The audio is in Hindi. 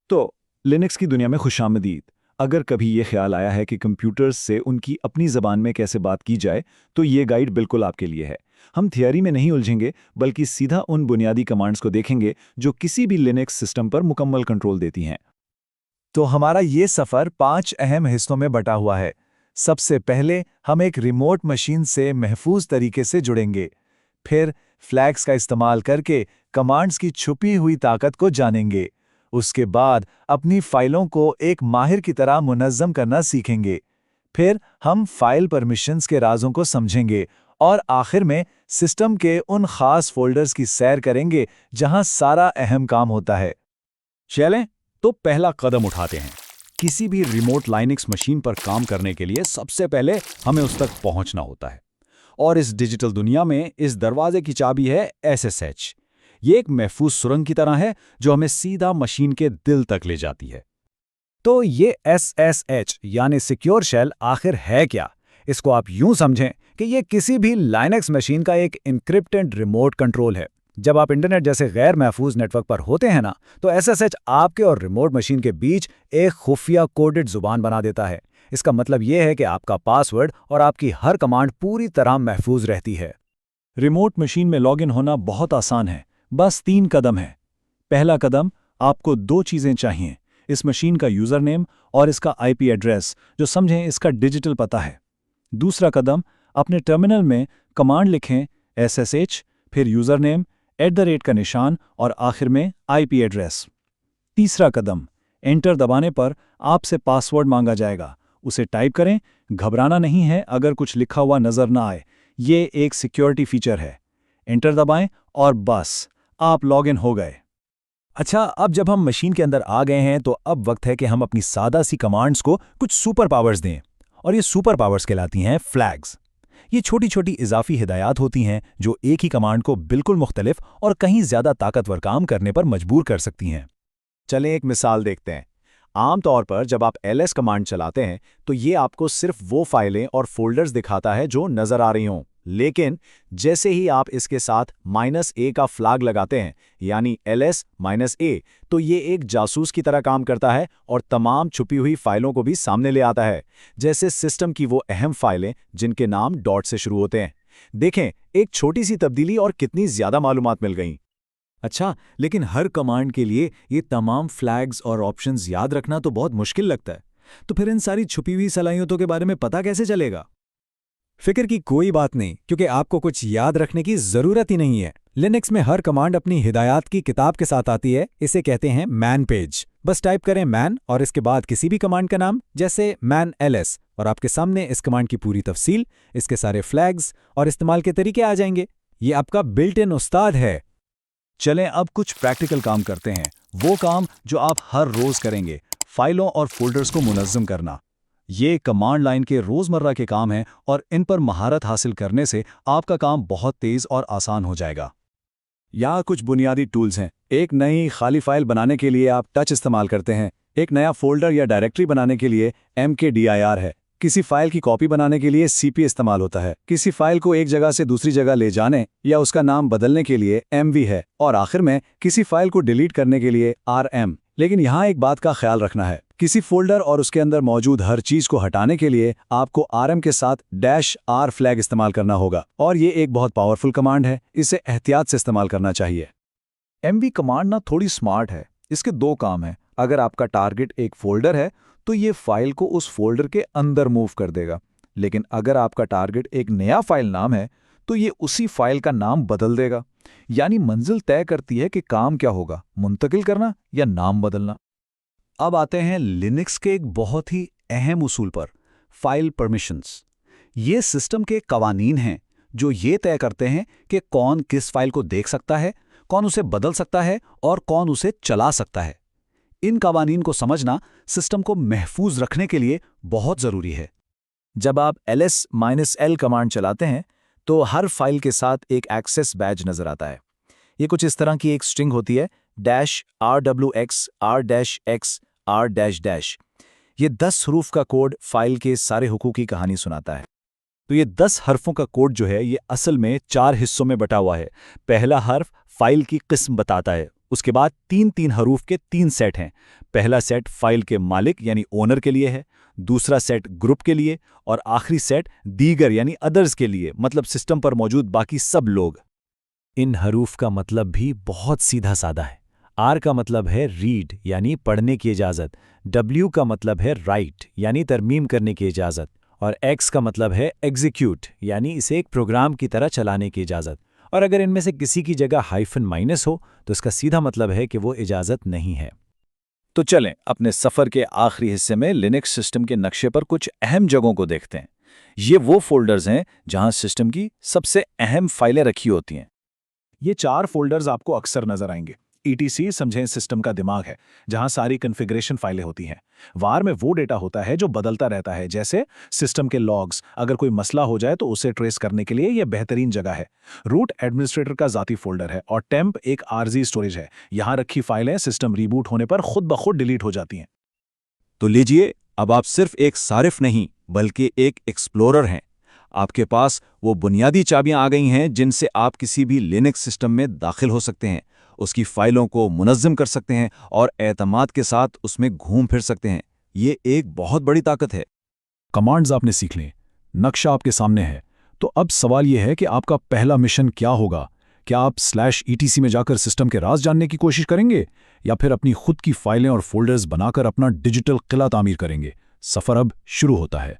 तो लिनक्स की दुनिया में खुशामदीद। अगर कभी ये ख्याल आया है कि कंप्यूटर्स से उनकी अपनी ज़बान में कैसे बात की जाए, तो ये गाइड बिल्कुल आपके लिए है। हम थियरी में नहीं उलझेंगे, बल्कि सीधा उन बुनियादी कमांड्स को देखेंगे जो किसी भी लिनक्स सिस्टम पर मुकम्मल कंट्रोल देती हैं। तो हमारा ये सफ़र 5 अहम हिस्सों में बटा हुआ है। सबसे पहले हम एक रिमोट मशीन से महफूज तरीके से जुड़ेंगे। फिर फ्लैग्स का इस्तेमाल करके कमांड्स की छुपी हुई ताकत को जानेंगे। उसके बाद अपनी फाइलों को एक माहिर की तरह मुनज़्ज़म करना सीखेंगे। फिर हम फाइल परमिशंस के राज़ों को समझेंगे और आखिर में सिस्टम के उन खास फ़ोल्डर्स की सैर करेंगे जहां सारा अहम काम होता है। चलें, तो पहला कदम उठाते हैं। किसी भी रिमोट लाइनक्स मशीन पर काम करने के लिए सबसे पहले हमें उस तक पहुंचना होता है। और इस डिजिटल दुनिया में इस दरवाजे की चाबी है SSH। ये एक महफूज सुरंग की तरह है जो हमें सीधा मशीन के दिल तक ले जाती है। तो ये SSH यानी सिक्योर शेल आखिर है क्या? इसको आप यूं समझें कि ये किसी भी लाइनक्स मशीन का एक इनक्रिप्टेड रिमोट कंट्रोल है। जब आप इंटरनेट जैसे गैर महफूज नेटवर्क पर होते हैं ना, तो SSH आपके और रिमोट मशीन के बीच एक खुफिया कोडेड जुबान बना देता है। इसका मतलब ये है कि आपका पासवर्ड और आपकी हर कमांड पूरी तरह महफूज रहती है। रिमोट मशीन में लॉगिन होना बहुत आसान है, बस 3 कदम है। पहला कदम, आपको 2 चीज़ें चाहिए, इस मशीन का यूज़र नेम और इसका IP एड्रेस, जो समझें इसका डिजिटल पता है। दूसरा कदम, अपने टर्मिनल में कमांड लिखें SSH, फिर यूज़र नेम, @ का निशान और आखिर में IP एड्रेस। तीसरा कदम, एंटर दबाने पर आपसे पासवर्ड मांगा जाएगा, उसे टाइप करें। घबराना नहीं है अगर कुछ लिखा हुआ नज़र ना आए, ये एक सिक्योरिटी फीचर है। एंटर दबाएं और बस आप लॉगिन हो गए। अच्छा, अब जब हम मशीन के अंदर आ गए हैं, तो अब वक्त है कि हम अपनी सादा सी कमांड्स को कुछ सुपर पावर्स दें। और ये सुपर पावर्स कहलाती हैं फ्लैग्स। ये छोटी छोटी इजाफी हिदायत होती हैं जो एक ही कमांड को बिल्कुल मुख्तलिफ और कहीं ज़्यादा ताकतवर काम करने पर मजबूर कर सकती हैं। चलें एक मिसाल देखते हैं। आमतौर पर जब आप ls कमांड चलाते हैं तो ये आपको सिर्फ वो फाइलें और फोल्डर्स दिखाता है जो नज़र आ रही हों। लेकिन जैसे ही आप इसके साथ -a का फ्लैग लगाते हैं, यानी ls-a, तो ये एक जासूस की तरह काम करता है और तमाम छुपी हुई फाइलों को भी सामने ले आता है, जैसे सिस्टम की वो अहम फाइलें जिनके नाम डॉट से शुरू होते हैं। देखें, एक छोटी सी तब्दीली और कितनी ज़्यादा मालूमात मिल गई। अच्छा, लेकिन हर कमांड के लिए ये तमाम फ्लैग्स और ऑप्शंस याद रखना तो बहुत मुश्किल लगता है। तो फिर इन सारी छुपी हुई सलाहियतों के बारे में पता कैसे चलेगा? फिक्र की कोई बात नहीं, क्योंकि आपको कुछ याद रखने की ज़रूरत ही नहीं है। लिनक्स में हर कमांड अपनी हिदायत की किताब के साथ आती है। इसे कहते हैं मैन पेज। बस टाइप करें मैन और इसके बाद किसी भी कमांड का नाम, जैसे मैन ls, और आपके सामने इस कमांड की पूरी तफसील, इसके सारे फ्लैग्स और इस्तेमाल के तरीके आ जाएंगे। ये आपका बिल्ट इन उस्ताद है। चलें अब कुछ प्रैक्टिकल काम करते हैं, वो काम जो आप हर रोज़ करेंगे, फाइलों और फोल्डर्स को मुनज़्ज़म करना। ये कमांड लाइन के रोज़मर्रा के काम हैं और इन पर महारत हासिल करने से आपका काम बहुत तेज़ और आसान हो जाएगा। यहाँ कुछ बुनियादी टूल्स हैं। एक नई खाली फाइल बनाने के लिए आप टच इस्तेमाल करते हैं। एक नया फोल्डर या डायरेक्टरी बनाने के लिए mkdir है। किसी फाइल की कॉपी बनाने के लिए cp इस्तेमाल होता है। किसी फाइल को एक जगह से दूसरी जगह ले जाने या उसका नाम बदलने के लिए mv है। और आखिर में किसी फाइल को डिलीट करने के लिए rm। लेकिन यहाँ एक बात का ख्याल रखना है, किसी फोल्डर और उसके अंदर मौजूद हर चीज को हटाने के लिए आपको rm के साथ -r फ्लैग इस्तेमाल करना होगा। और ये एक बहुत पावरफुल कमांड है, इसे एहतियात से इस्तेमाल करना चाहिए। mv कमांड ना थोड़ी स्मार्ट है। इसके 2 काम हैं। अगर आपका टारगेट एक फोल्डर है तो ये फाइल को उस फोल्डर के अंदर मूव कर देगा। लेकिन अगर आपका टारगेट एक नया फाइल नाम है तो ये उसी फाइल का नाम बदल देगा। यानी मंजिल तय करती है कि काम क्या होगा, मुंतकिल करना या नाम बदलना। अब आते हैं लिनक्स के एक बहुत ही अहम उसूल पर, फाइल परमिशंस। ये सिस्टम के कवानीन हैं जो ये तय करते हैं कि कौन किस फाइल को देख सकता है, कौन उसे बदल सकता है और कौन उसे चला सकता है। इन कवानीन को समझना सिस्टम को महफूज रखने के लिए बहुत ज़रूरी है। जब आप ls-l कमांड चलाते हैं तो हर फाइल के साथ एक एक्सेस बैज नजर आता है। ये कुछ इस तरह की एक स्ट्रिंग होती है, -rwx r-x r-। ये 10 हरूफ का कोड फाइल के सारे हुकूक की कहानी सुनाता है। तो ये 10 हर्फों का कोड जो है ये असल में 4 हिस्सों में बटा हुआ है। पहला हर्फ फाइल की किस्म बताता है, उसके बाद 3-3 हरूफ के 3 सेट हैं। पहला सेट फाइल के मालिक यानी ओनर के लिए है, दूसरा सेट ग्रुप के लिए और आखिरी सेट दीगर यानी अदर्स के लिए, मतलब सिस्टम पर मौजूद बाकी सब लोग। इन हरूफ का मतलब भी बहुत सीधा साधा है। आर का मतलब है रीड यानी पढ़ने की इजाज़त, डब्ल्यू का मतलब है राइट यानी तरमीम करने की इजाज़त, और एक्स का मतलब है एग्जीक्यूट यानी इसे एक प्रोग्राम की तरह चलाने की इजाज़त। और अगर इनमें से किसी की जगह हाइफन माइनस हो तो इसका सीधा मतलब है कि वो इजाज़त नहीं है। तो चलें अपने सफ़र के आखिरी हिस्से में लिनक्स सिस्टम के नक्शे पर कुछ अहम जगहों को देखते हैं। ये वो फोल्डर्स हैं जहां सिस्टम की सबसे अहम फाइलें रखी होती हैं। ये 4 फोल्डर्स आपको अक्सर नजर आएंगे। ETC समझें सिस्टम का दिमाग है, जहां सारी कॉन्फ़िगरेशन फाइलें होती हैं। वार में वो डेटा होता है जो बदलता रहता है, जैसे सिस्टम के लॉग्स। अगर कोई मसला हो जाए तो उसे ट्रेस करने के लिए यह बेहतरीन जगह है। रूट एडमिनिस्ट्रेटर का ज़ाती फोल्डर है और टेम्प एक आरजी स्टोरेज है। यहाँ रखी फाइलें सिस्टम रीबूट होने पर खुद ब खुद डिलीट हो जाती हैं। तो लीजिए, अब आप सिर्फ एक सारिफ नहीं बल्कि एक एक्सप्लोरर हैं। आपके पास वो बुनियादी चाबियां आ गई हैं जिनसे आप किसी भी लिनक्स सिस्टम में दाखिल हो सकते हैं, उसकी फाइलों को मुनज़्ज़म कर सकते हैं और एतमाद के साथ उसमें घूम फिर सकते हैं। ये एक बहुत बड़ी ताकत है। कमांड्स आपने सीख लें, नक्शा आपके सामने है। तो अब सवाल यह है कि आपका पहला मिशन क्या होगा? क्या आप /etc में जाकर सिस्टम के राज जानने की कोशिश करेंगे, या फिर अपनी खुद की फाइलें और फोल्डर्स बनाकर अपना डिजिटल किला तामीर करेंगे? सफ़र अब शुरू होता है।